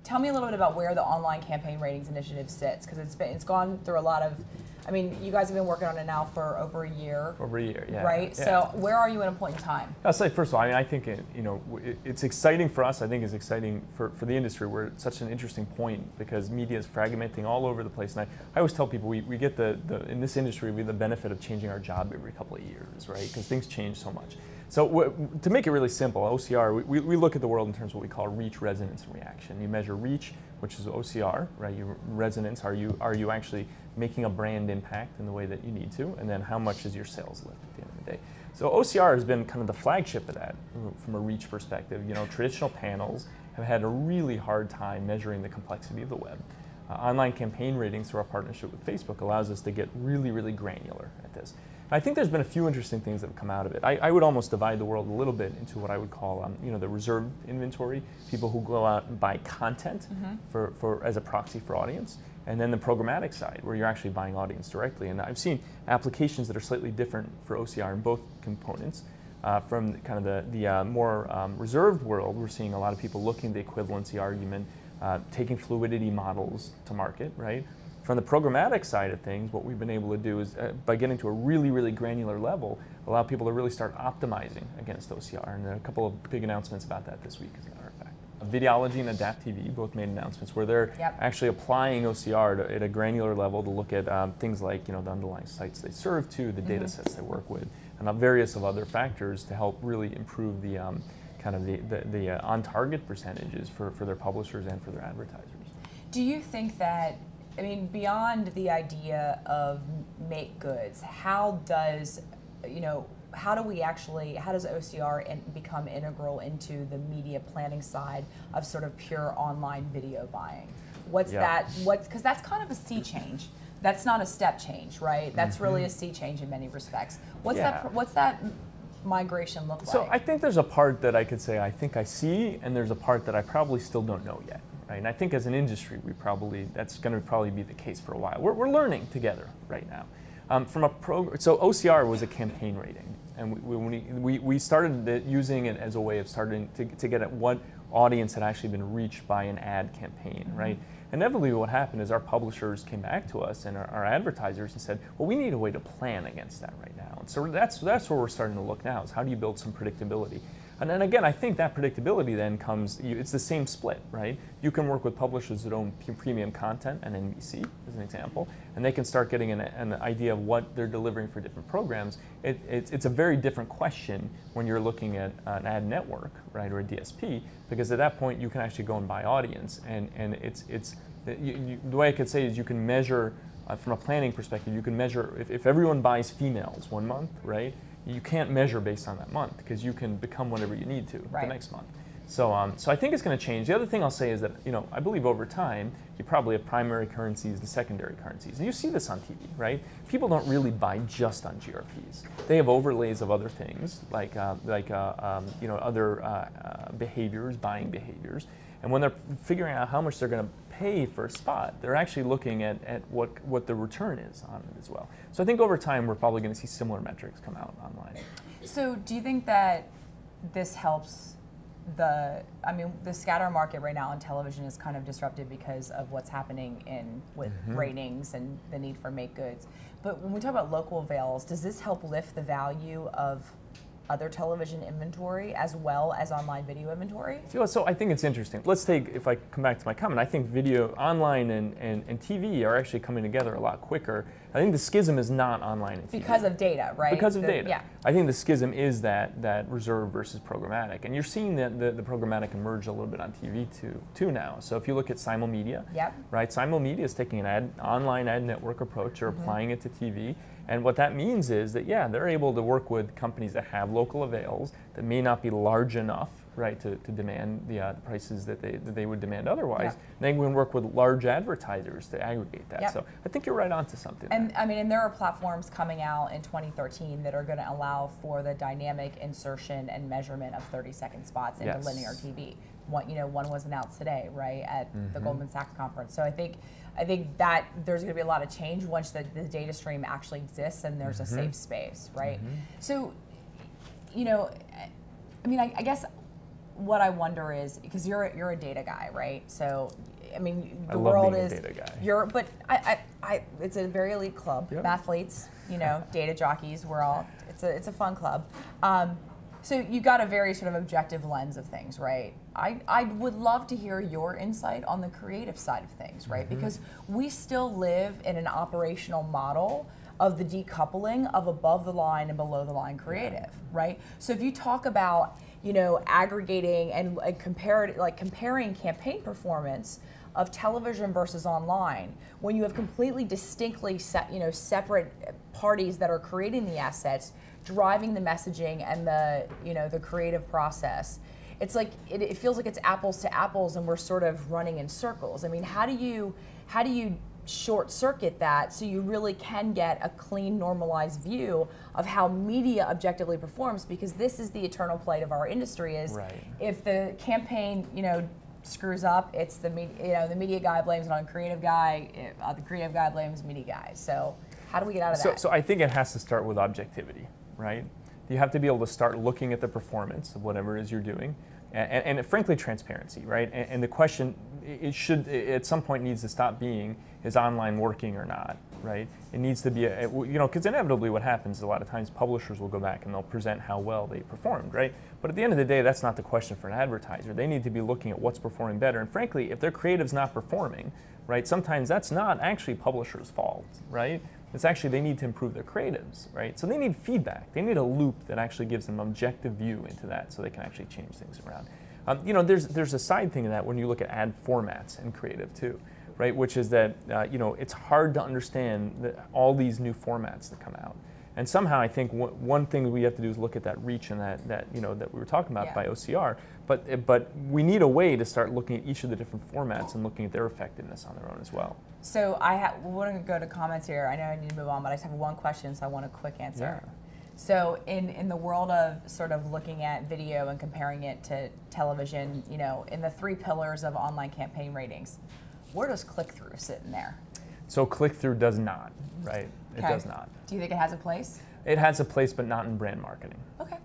tell me a little bit about where the online campaign ratings initiative sits, because it's gone through a lot of, I mean, you guys have been working on it now for over a year. Over a year, yeah. Right? Yeah. So where are you at a point in time? I'll say, first of all, I think it's exciting for us. I think it's exciting for the industry. We're at such an interesting point because media is fragmenting all over the place. And I always tell people we get in this industry, we have the benefit of changing our job every couple of years, right? Because things change so much. So to make it really simple, OCR, we look at the world in terms of what we call reach, resonance, and reaction. You measure reach, which is OCR, right? Your resonance, are you actually making a brand impact in the way that you need to? And then how much is your sales lift at the end of the day? So OCR has been kind of the flagship of that from a reach perspective. Traditional panels have had a really hard time measuring the complexity of the web. Online campaign ratings through our partnership with Facebook allows us to get really, really granular at this. I think there's been a few interesting things that have come out of it. I would almost divide the world a little bit into what I would call, the reserved inventory, people who go out and buy content for as a proxy for audience, and then the programmatic side, where you're actually buying audience directly. And I've seen applications that are slightly different for OCR in both components. From kind of the more reserved world, we're seeing a lot of people looking at the equivalency argument, taking fluidity models to market, right? From the programmatic side of things, what we've been able to do is, by getting to a really, really granular level, allow people to really start optimizing against OCR. And there are a couple of big announcements about that this week, as a matter of fact. Videology and Adapt TV both made announcements where they're actually applying OCR at a granular level to look at things like the underlying sites they serve to, the data sets they work with, and various of other factors to help really improve the kind of the on-target percentages for their publishers and for their advertisers. Do you think that, I mean, beyond the idea of make goods, how does OCR become integral into the media planning side of sort of pure online video buying? Because that's kind of a sea change. That's not a step change, right? That's really a sea change in many respects. What's that migration look like? So I think there's a part that I could say I think I see, and there's a part that I probably still don't know yet. Right? And I think as an industry, that's going to probably be the case for a while. We're learning together right now. So OCR was a campaign rating, and we started using it as a way of starting to get at what audience had actually been reached by an ad campaign, right? Inevitably, what happened is our publishers came back to us and our advertisers and said, well, we need a way to plan against that right now. And so that's where we're starting to look now, is how do you build some predictability? And then again, I think that predictability then comes, it's the same split, right? You can work with publishers that own premium content and NBC, as an example, and they can start getting an idea of what they're delivering for different programs. It's a very different question when you're looking at an ad network, right, or a DSP, because at that point you can actually go and buy audience, and the way I could say is you can measure, from a planning perspective, you can measure, if everyone buys females one month, right, you can't measure based on that month because you can become whatever you need to the next month. So I think it's going to change. The other thing I'll say is that I believe over time you probably have primary currencies and secondary currencies, and you see this on TV, right? People don't really buy just on GRPs. They have overlays of other things like other behaviors, buying behaviors, and when they're figuring out how much they're going to pay for a spot, they're actually looking at what the return is on it as well. So I think over time we're probably going to see similar metrics come out online. So do you think that this helps the scatter market right now on television is kind of disrupted because of what's happening with ratings and the need for make goods. But when we talk about local avails, does this help lift the value of other television inventory as well as online video inventory? So I think it's interesting. Let's take, if I come back to my comment, I think video, online and TV are actually coming together a lot quicker. I think the schism is not online and TV. Because of data, right? Because of data. Yeah. I think the schism is that reserve versus programmatic. And you're seeing the programmatic emerge a little bit on TV too now. So if you look at Simulmedia, right? Simulmedia is taking an online ad network approach. They're applying it to TV. And what that means is that, they're able to work with companies that have local avails that may not be large enough, right, to demand the prices that they would demand otherwise. And they can work with large advertisers to aggregate that. So I think you're right onto something. And and there are platforms coming out in 2013 that are going to allow for the dynamic insertion and measurement of 30-second spots into linear TV. One was announced today, right, at the Goldman Sachs conference. So I think that there's going to be a lot of change once the data stream actually exists and there's a safe space, right? So, I guess what I wonder is, because you're a data guy, right? So, I mean, the I love world being is a data guy. but it's a very elite club. Yep. Mathletes, you know, data jockeys. We're all. It's a fun club. So you got a very sort of objective lens of things, right? I would love to hear your insight on the creative side of things, right? Mm-hmm. Because we still live in an operational model of the decoupling of above the line and below the line creative, right? So if you talk about, you know, aggregating and comparing campaign performance of television versus online, when you have completely distinctly separate parties that are creating the assets, driving the messaging and the creative process, it's like it feels like it's apples to apples, and we're sort of running in circles. I mean, how do you short circuit that so you really can get a clean, normalized view of how media objectively performs? Because this is the eternal plight of our industry: is if the campaign, you know, screws up, it's the media guy blames it on creative guy, the creative guy blames media guy. So how do we get out of that? So I think it has to start with objectivity, right? You have to be able to start looking at the performance of whatever it is you're doing, and frankly, transparency, right? And the question, it should, at some point, needs to stop being, is online working or not, right? It needs to be, because inevitably what happens a lot of times, publishers will go back and they'll present how well they performed, right? But at the end of the day, that's not the question for an advertiser. They need to be looking at what's performing better. And frankly, if their creative's not performing, right, sometimes that's not actually publishers' fault, right? It's actually they need to improve their creatives, right? So they need feedback. They need a loop that actually gives them an objective view into that so they can actually change things around. There's a side thing of that when you look at ad formats and creative too, right? Which is that, it's hard to understand all these new formats that come out. And somehow I think one thing we have to do is look at that reach and that we were talking about by OCR. But we need a way to start looking at each of the different formats and looking at their effectiveness on their own as well. So we're going to go to comments here. I know I need to move on, but I just have one question, so I want a quick answer. Yeah. So in the world of sort of looking at video and comparing it to television, in the 3 pillars of online campaign ratings, where does click-through sit in there? So click-through does not, right? It does not. Do you think it has a place? It has a place, but not in brand marketing. Okay.